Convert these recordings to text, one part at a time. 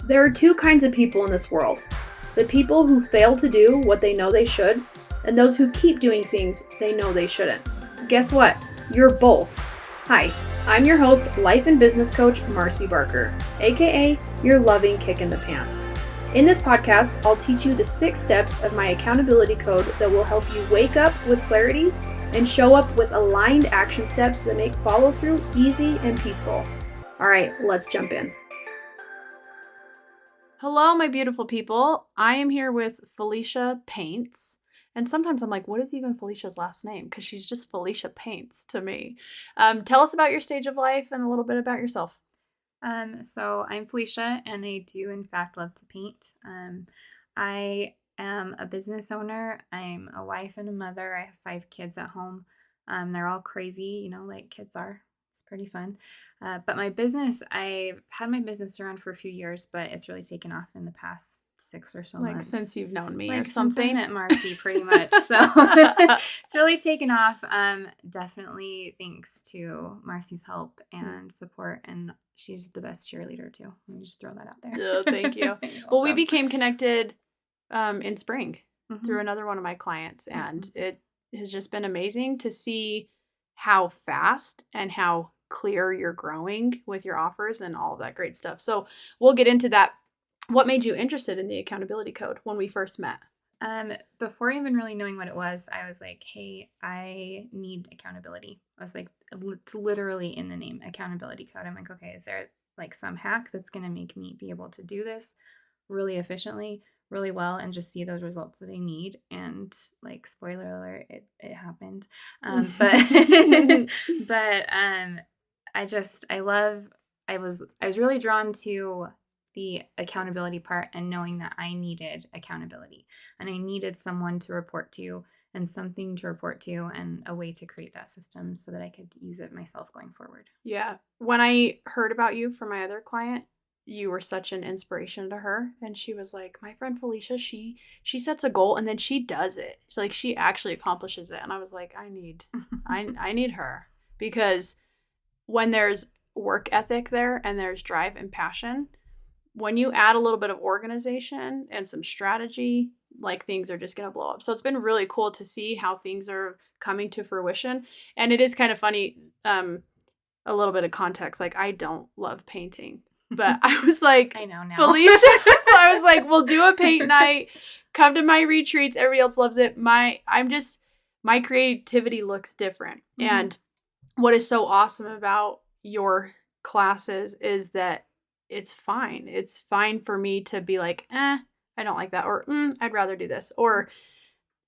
There are two kinds of people in this world. The people who fail to do what they know they should, and those who keep doing things they know they shouldn't. Guess what? You're both. Hi, I'm your host, life and business coach, Marcy Barker, aka your loving kick in the pants. In this podcast, I'll teach you the 6 steps of my accountability code that will help you wake up with clarity and show up with aligned action steps that make follow through easy and peaceful. All right, let's jump in. Hello, my beautiful people. I am here with Felicia Paints. And sometimes I'm like, what is even Felicia's last name? Because she's just Felicia Paints to me. Tell us about your stage of life and a little bit about yourself. So I'm Felicia, and I do in fact love to paint. I am a business owner. I'm a wife and a mother. I have 5 kids at home. They're all crazy, like kids are. It's pretty fun. But my business, I've had my business around for a few years, but it's really taken off in the past 6 or so months. Since you've known me or something. Since I met Marcy, pretty much. So it's really taken off. Definitely thanks to Marcy's help and support, and she's the best cheerleader too. Let me just throw that out there. Oh, thank you. Well, we became connected in spring through another one of my clients, and it has just been amazing to see how fast and how clear you're growing with your offers and all of that great stuff. So we'll get into that. What made you interested in the accountability code when we first met? Before even really knowing what it was, I was like, hey, I need accountability. I was like, it's literally in the name, accountability code. I'm like, okay, is there like some hack that's going to make me be able to do this really efficiently, really well, and just see those results that I need? And like, spoiler alert, it happened. I was really drawn to the accountability part and knowing that I needed accountability and I needed someone to report to and something to report to and a way to create that system so that I could use it myself going forward. Yeah. When I heard about you from my other client, you were such an inspiration to her. And she was like, my friend Felicia, she sets a goal and then she does it. She actually accomplishes it. And I was like, I need her, because when there's work ethic there and there's drive and passion, when you add a little bit of organization and some strategy, like, things are just going to blow up. So it's been really cool to see how things are coming to fruition. And it is kind of funny, a little bit of context. Like, I don't love painting, but I was like, I know now. Felicia, I was like, we'll do a paint night. Come to my retreats. Everybody else loves it. My creativity looks different. Mm-hmm. And what is so awesome about your classes is that it's fine. It's fine for me to be like, I don't like that. Or I'd rather do this. Or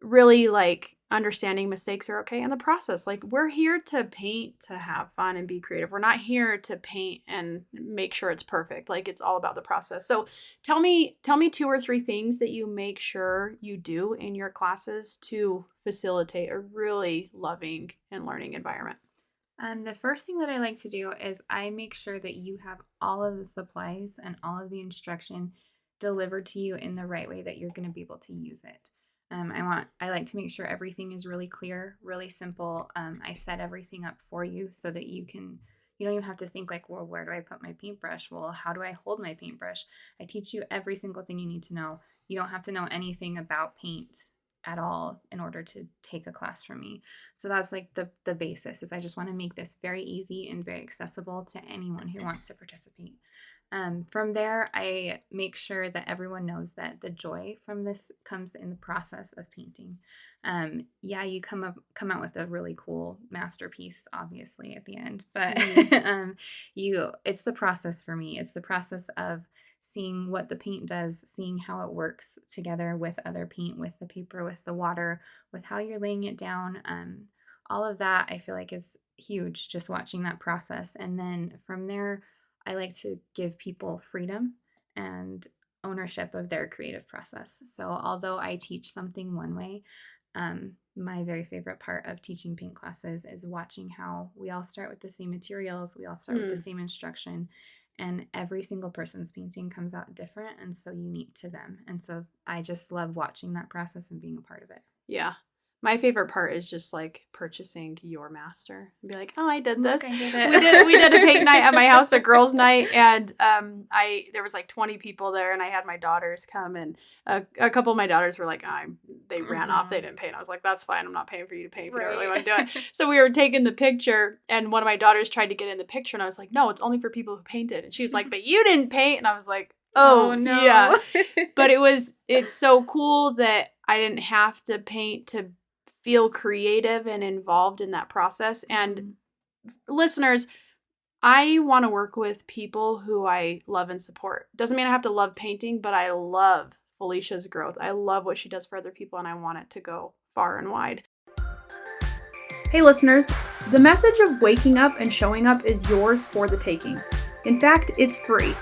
really like understanding mistakes are okay in the process. Like, we're here to paint, to have fun and be creative. We're not here to paint and make sure it's perfect. Like, it's all about the process. So tell me 2 or 3 things that you make sure you do in your classes to facilitate a really loving and learning environment. The first thing that I like to do is I make sure that you have all of the supplies and all of the instruction delivered to you in the right way that you're going to be able to use it. I like to make sure everything is really clear, really simple. I set everything up for you so that you don't even have to think like, well, where do I put my paintbrush? Well, how do I hold my paintbrush? I teach you every single thing you need to know. You don't have to know anything about paint at all in order to take a class from me. So that's like the basis. Is I just want to make this very easy and very accessible to anyone who wants to participate. From there, I make sure that everyone knows that the joy from this comes in the process of painting. You come out with a really cool masterpiece, obviously, at the end, but it's the process for me. It's the process of seeing what the paint does, seeing how it works together with other paint, with the paper, with the water, with how you're laying it down. All of that I feel like is huge, just watching that process. And then from there, I like to give people freedom and ownership of their creative process. So although I teach something one way, my very favorite part of teaching paint classes is watching how we all start with the same materials, we all start with the same instruction, and every single person's painting comes out different and so unique to them. And so I just love watching that process and being a part of it. Yeah. My favorite part is just like purchasing your master and be like, oh, I did Look, this. I did it. We did a paint night at my house, a girls' night, and there was like 20 people there, and I had my daughters come, and a couple of my daughters were like, they ran off, they didn't paint. I was like, that's fine, I'm not paying for you to paint if you don't really want to do it. So we were taking the picture, and one of my daughters tried to get in the picture, and I was like, no, it's only for people who painted. And she was like, but you didn't paint, and I was like, oh no. Yeah. But it's so cool that I didn't have to paint to feel creative and involved in that process. And listeners, I want to work with people who I love and support. Doesn't mean I have to love painting, but I love Felicia's growth. I love what she does for other people, and I want it to go far and wide. Hey listeners, the message of waking up and showing up is yours for the taking. In fact, it's free.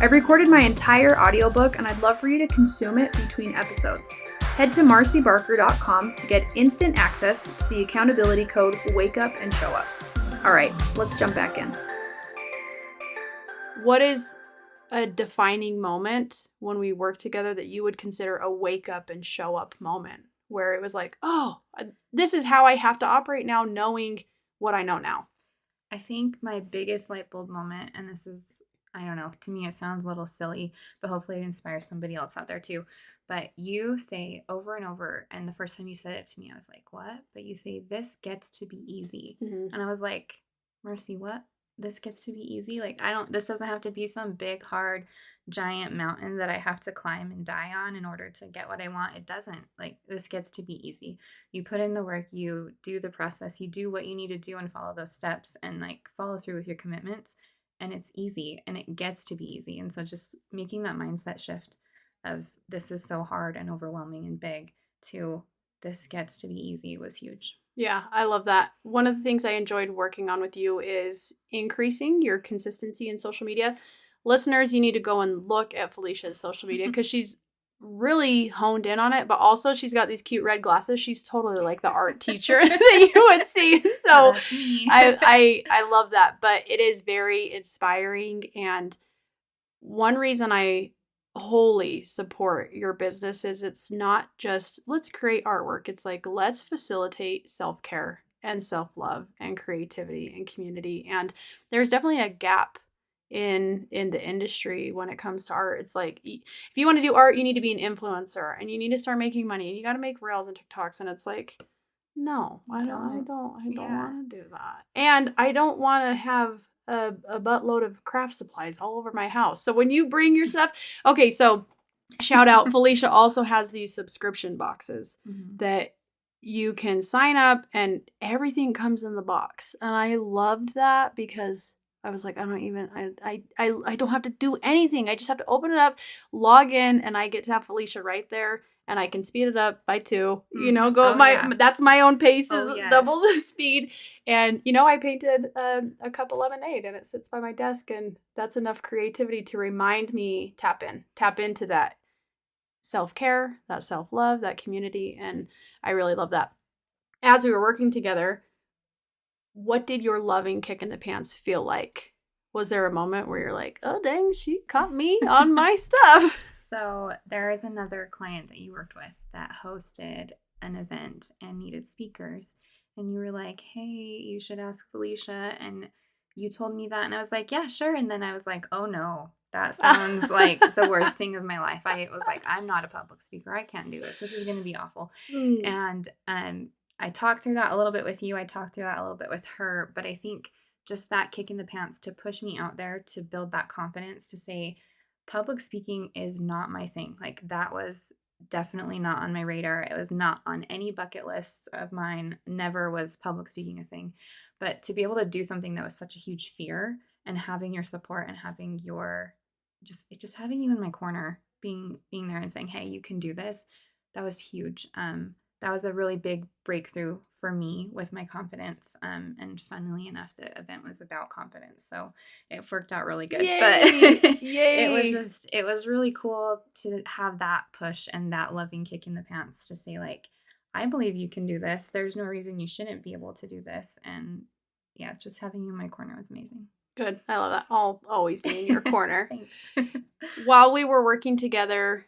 I've recorded my entire audiobook, and I'd love for you to consume it between episodes. Head to marcybarker.com to get instant access to the accountability code Wake Up and Show Up. All right, let's jump back in. What is a defining moment when we work together that you would consider a wake up and show up moment, where it was like, oh, this is how I have to operate now, knowing what I know now? I think my biggest light bulb moment, and this is, I don't know, to me it sounds a little silly, but hopefully it inspires somebody else out there too. But you say over and over, and the first time you said it to me, I was like, what? But you say, this gets to be easy. And I was like, Marcy, what? This gets to be easy? Like, this doesn't have to be some big, hard, giant mountain that I have to climb and die on in order to get what I want. It doesn't. Like, this gets to be easy. You put in the work, you do the process, you do what you need to do and follow those steps and like follow through with your commitments. And it's easy and it gets to be easy. And so just making that mindset shift of this is so hard and overwhelming and big to this gets to be easy was huge. Yeah, I love that. One of the things I enjoyed working on with you is increasing your consistency in social media. Listeners, you need to go and look at Felicia's social media because she's really honed in on it, but also she's got these cute red glasses. She's totally like the art teacher that you would see. So I love that, but it is very inspiring. And one reason I wholly support your business is it's not just let's create artwork. It's like let's facilitate self-care and self-love and creativity and community. And there's definitely a gap in the industry when it comes to art. It's like if you want to do art, you need to be an influencer and you need to start making money and you got to make reels and TikToks. And it's like, no, I don't want to do that. And I don't want to have a buttload of craft supplies all over my house. So when you bring your stuff, okay, so shout out, Felicia also has these subscription boxes that you can sign up and everything comes in the box. And I loved that because I was like, I don't have to do anything. I just have to open it up, log in, and I get to have Felicia right there. And I can speed it up by 2, that's my own pace is double the speed. And, I painted a cup of lemonade and it sits by my desk and that's enough creativity to remind me, tap into that self-care, that self-love, that community. And I really love that. As we were working together, what did your loving kick in the pants feel like? Was there a moment where you're like, oh, dang, she caught me on my stuff? So there is another client that you worked with that hosted an event and needed speakers. And you were like, hey, you should ask Felicia. And you told me that. And I was like, yeah, sure. And then I was like, oh, no, that sounds like the worst thing of my life. I was like, I'm not a public speaker. I can't do this. This is going to be awful. And I talked through that a little bit with you. I talked through that a little bit with her. But I think just that kick in the pants to push me out there, to build that confidence, to say public speaking is not my thing. Like that was definitely not on my radar. It was not on any bucket lists of mine. Never was public speaking a thing. But to be able to do something that was such a huge fear and having your support and having your just having you in my corner, being there and saying, hey, you can do this, that was huge. That was a really big breakthrough for me with my confidence. And funnily enough, the event was about confidence. So it worked out really good. Yay! But Yay! it was really cool to have that push and that loving kick in the pants to say like, I believe you can do this. There's no reason you shouldn't be able to do this. And yeah, just having you in my corner was amazing. Good. I love that. I'll always be in your corner. Thanks. While we were working together,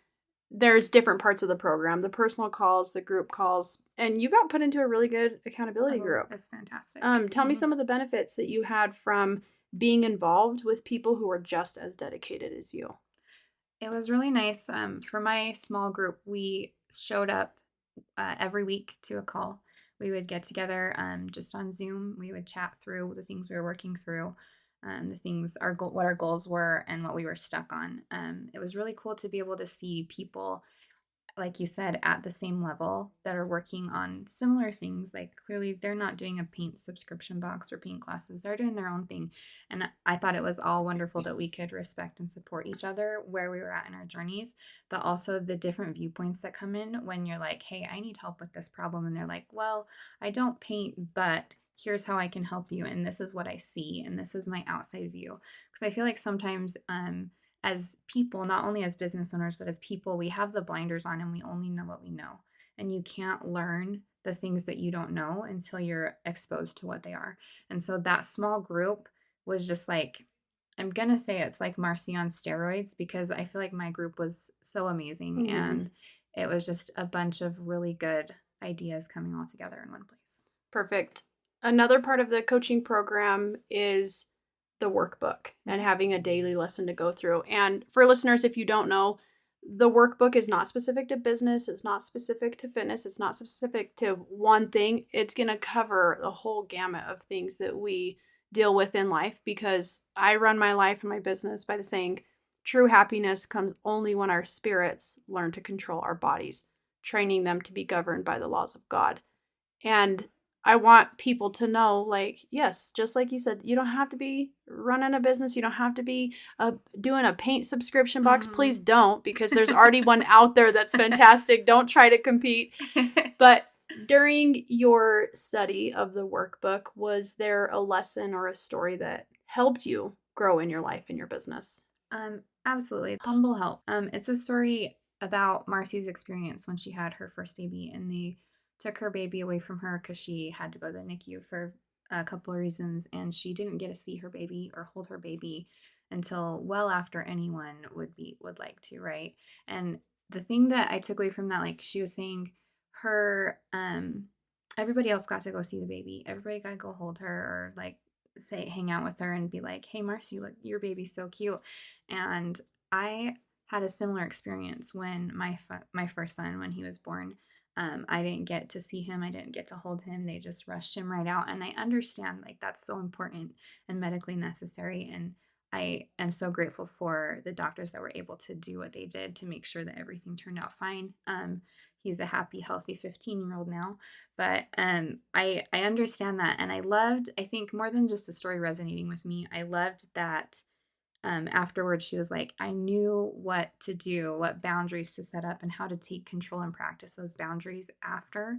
there's different parts of the program, the personal calls, the group calls, and you got put into a really good accountability group. That's fantastic. Tell me some of the benefits that you had from being involved with people who were just as dedicated as you. It was really nice. For my small group, we showed up every week to a call. We would get together just on Zoom. We would chat through the things we were working through, the things what our goals were, and what we were stuck on. It was really cool to be able to see people, like you said, at the same level that are working on similar things. Like clearly they're not doing a paint subscription box or paint classes. They're doing their own thing. And I thought it was all wonderful that we could respect and support each other where we were at in our journeys, but also the different viewpoints that come in when you're like, hey, I need help with this problem. And they're like, well, I don't paint, but here's how I can help you. And this is what I see. And this is my outside view. Because I feel like sometimes, as people, not only as business owners, but as people, we have the blinders on and we only know what we know. And you can't learn the things that you don't know until you're exposed to what they are. And so that small group was just like, I'm going to say it's like Marcy on steroids, because I feel like my group was so amazing. And it was just a bunch of really good ideas coming all together in one place. Perfect. Another part of the coaching program is the workbook and having a daily lesson to go through. And for listeners, if you don't know, the workbook is not specific to business. It's not specific to fitness. It's not specific to one thing. It's going to cover the whole gamut of things that we deal with in life, because I run my life and my business by the saying, true happiness comes only when our spirits learn to control our bodies, training them to be governed by the laws of God. And I want people to know, like, yes, just like you said, you don't have to be running a business. You don't have to be doing a paint subscription box. Please don't, because there's already one out there that's fantastic. Don't try to compete. But during your study of the workbook, was there a lesson or a story that helped you grow in your life and your business? Absolutely. Humble help. It's a story about Marcy's experience when she had her first baby, and they took her baby away from her because she had to go to the NICU for a couple of reasons, and she didn't get to see her baby or hold her baby until well after anyone would like to, right? And the thing that I took away from that, like she was saying, her everybody else got to go see the baby. Everybody got to go hold her, or like say hang out with her and be like, hey Marcy, look, your baby's so cute. And I had a similar experience when my first son, when he was born. I didn't get to see him. I didn't get to hold him. They just rushed him right out. And I understand, like, that's so important and medically necessary. And I am so grateful for the doctors that were able to do what they did to make sure that everything turned out fine. He's a happy, healthy 15-year-old now. But I understand that. And I think more than just the story resonating with me, I loved that afterwards she was like, I knew what to do, what boundaries to set up, and how to take control and practice those boundaries after,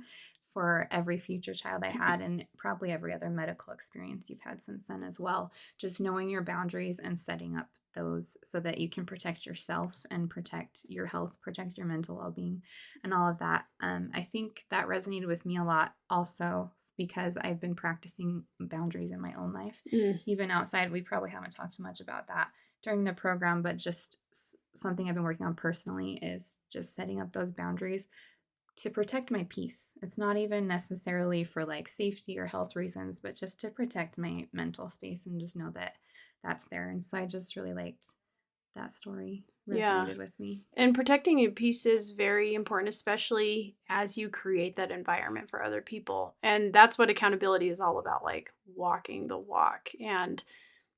for every future child I had, and probably every other medical experience you've had since then as well. Just knowing your boundaries and setting up those so that you can protect yourself and protect your health, protect your mental well-being, and all of that. I think that resonated with me a lot also, because I've been practicing boundaries in my own life, even outside. We probably haven't talked much about that during the program, but just something I've been working on personally is just setting up those boundaries to protect my peace. It's not even necessarily for like safety or health reasons, but just to protect my mental space and just know that that's there. And so I just really liked that story. Resonated with me. And protecting your peace is very important, especially as you create that environment for other people. And that's what accountability is all about, like walking the walk. And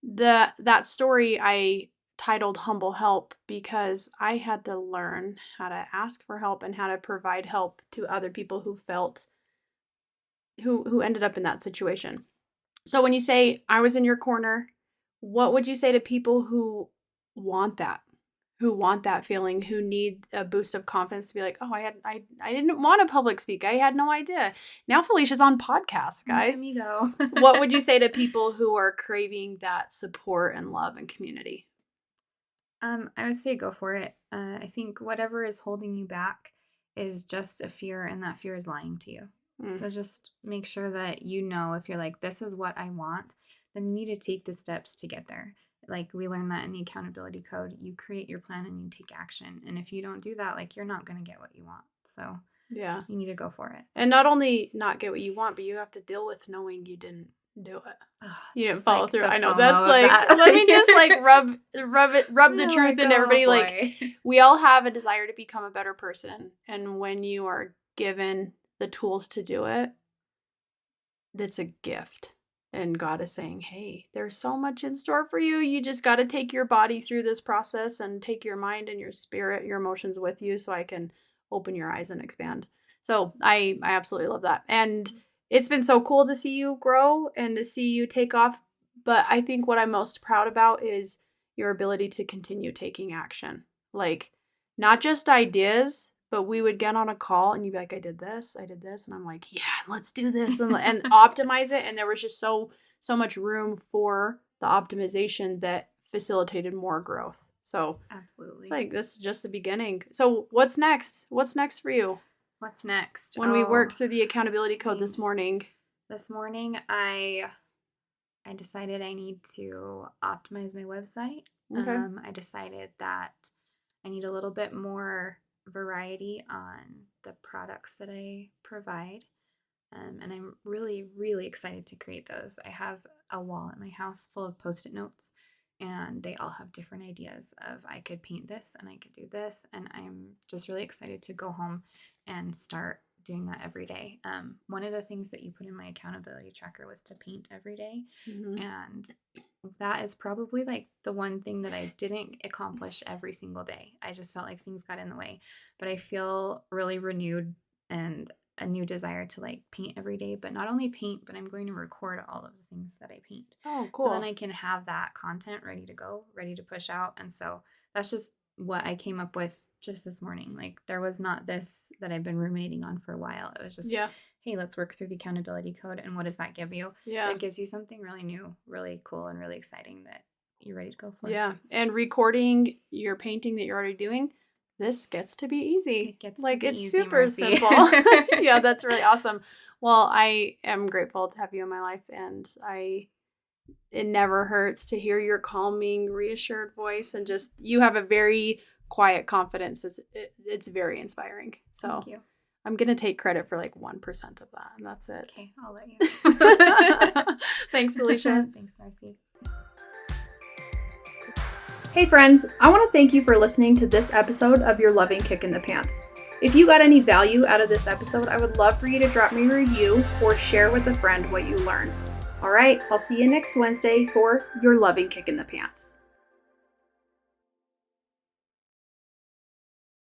that story I titled Humble Help because I had to learn how to ask for help and how to provide help to other people who ended up in that situation. So when you say I was in your corner, what would you say to people who want that? Who want that feeling, who need a boost of confidence to be like, oh, I didn't want to public speak. I had no idea. Now Felicia's on podcasts, guys. Let me go. What would you say to people who are craving that support and love and community? I would say go for it. I think whatever is holding you back is just a fear, and that fear is lying to you. So just make sure that you know, if you're like, this is what I want, then you need to take the steps to get there. Like we learned that in the accountability code, you create your plan and you take action. And if you don't do that, like you're not going to get what you want. So yeah, you need to go for it. And not only not get what you want, but you have to deal with knowing you didn't do it. You didn't follow through. I know that's like, let me just like rub the truth in everybody. Boy. Like we all have a desire to become a better person. And when you are given the tools to do it, that's a gift. And God is saying, hey, there's so much in store for you. You just got to take your body through this process and take your mind and your spirit, your emotions with you so I can open your eyes and expand. So I absolutely love that. And it's been so cool to see you grow and to see you take off. But I think what I'm most proud about is your ability to continue taking action. Like not just ideas, but we would get on a call and you'd be like, I did this. And I'm like, yeah, let's do this and optimize it. And there was just so much room for the optimization that facilitated more growth. So absolutely. It's like, this is just the beginning. So what's next? What's next for you? What's next? When we worked through the accountability code this morning. This morning, I decided I need to optimize my website. Okay. I decided that I need a little bit more variety on the products that I provide. And I'm really, really excited to create those. I have a wall at my house full of Post-it notes, and they all have different ideas of I could paint this and I could do this. And I'm just really excited to go home and start doing that every day. One of the things that you put in my accountability tracker was to paint every day. Mm-hmm. And that is probably like the one thing that I didn't accomplish every single day. I just felt like things got in the way, but I feel really renewed and a new desire to like paint every day, but not only paint, but I'm going to record all of the things that I paint. Oh, cool. So then I can have that content ready to go, ready to push out. And so that's just what I came up with just this morning. Like there was not this that I've been ruminating on for a while. It was just, hey, let's work through the accountability code. And what does that give you? Yeah. It gives you something really new, really cool, and really exciting that you're ready to go for. Yeah. And recording your painting that you're already doing, this gets to be easy. It gets like to be it's easy, super Marcy. simple. Yeah, that's really awesome. Well, I am grateful to have you in my life, and it never hurts to hear your calming, reassured voice, and just you have a very quiet confidence. It's very inspiring. So thank you. I'm gonna take credit for like 1% of that, and that's it. Okay, I'll let you. Thanks, Felicia. Thanks, Marcy. Hey friends, I want to thank you for listening to this episode of Your Loving Kick in the Pants. If you got any value out of this episode, I would love for you to drop me a review or share with a friend what you learned. All right, I'll see you next Wednesday for Your Loving Kick in the Pants.